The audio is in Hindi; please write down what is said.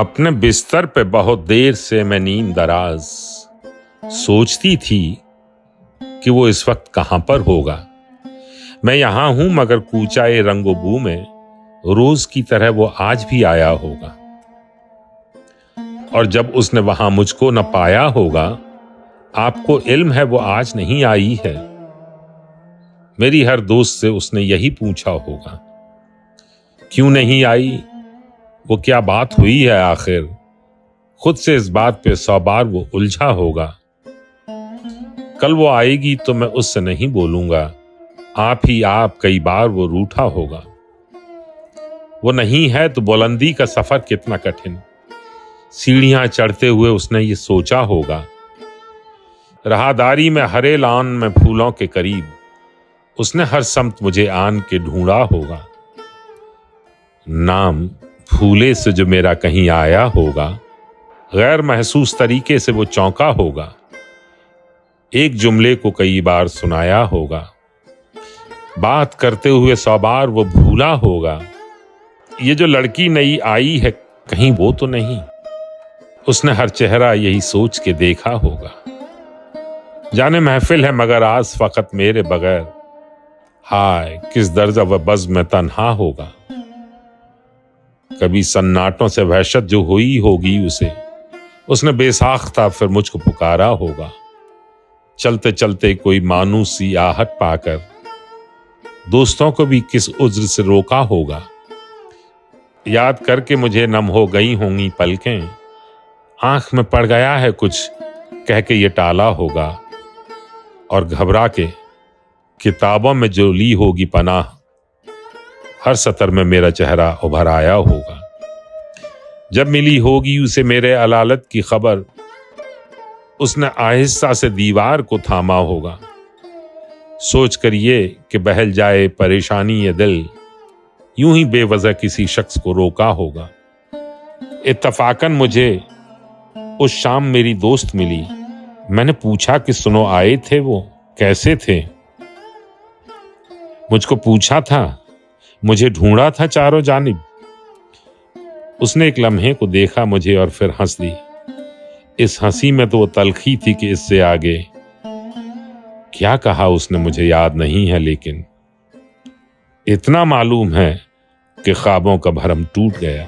अपने बिस्तर पे बहुत देर से मैं नींद दराज सोचती थी कि वो इस वक्त कहां पर होगा। मैं यहां हूं मगर कूचाए रंगोबू में रोज की तरह वो आज भी आया होगा। और जब उसने वहां मुझको न पाया होगा, आपको इल्म है वो आज नहीं आई है। मेरी हर दोस्त से उसने यही पूछा होगा, क्यों नहीं आई, वो क्या बात हुई है आखिर। खुद से इस बात पे 100 बार वो उलझा होगा। कल वो आएगी तो मैं उससे नहीं बोलूंगा, आप ही आप कई बार वो रूठा होगा। वो नहीं है तो बुलंदी का सफर कितना कठिन, सीढ़ियां चढ़ते हुए उसने ये सोचा होगा। राहदारी में हरे लान में फूलों के करीब उसने हर समत मुझे आन के ढूंढा होगा। नाम फूले से जो मेरा कहीं आया होगा, गैर महसूस तरीके से वो चौंका होगा। एक जुमले को कई बार सुनाया होगा, बात करते हुए 100 बार वो भूला होगा। ये जो लड़की नई आई है कहीं वो तो नहीं, उसने हर चेहरा यही सोच के देखा होगा। जाने महफिल है मगर आज फकत मेरे बगैर, हाय किस दर्जा व बज़्म में तन्हा होगा। कभी सन्नाटों से वहशत जो हुई होगी उसे, उसने बेसाख्ता फिर मुझको पुकारा होगा। चलते चलते कोई मानूस सी आहट पाकर दोस्तों को भी किस उज्र से रोका होगा। याद करके मुझे नम हो गई होंगी पलकें, आंख में पड़ गया है कुछ कह के ये टाला होगा। और घबरा के किताबों में जो ली होगी पनाह, हर सतर में मेरा चेहरा उभर आया होगा। जब मिली होगी उसे मेरे अलालत की खबर, उसने आहिस्ता से दीवार को थामा होगा। सोच कर ये कि बहल जाए परेशानी ये दिल, यूं ही बेवजह किसी शख्स को रोका होगा। इत्तफाकन मुझे उस शाम मेरी दोस्त मिली। मैंने पूछा कि सुनो आए थे वो, कैसे थे। मुझको पूछा था, मुझे ढूंढा था चारों जानिब। उसने एक लम्हे को देखा मुझे और फिर हंस दी। इस हंसी में तो वो तलखी थी कि इससे आगे क्या कहा उसने मुझे याद नहीं है, लेकिन इतना मालूम है कि ख्वाबों का भरम टूट गया।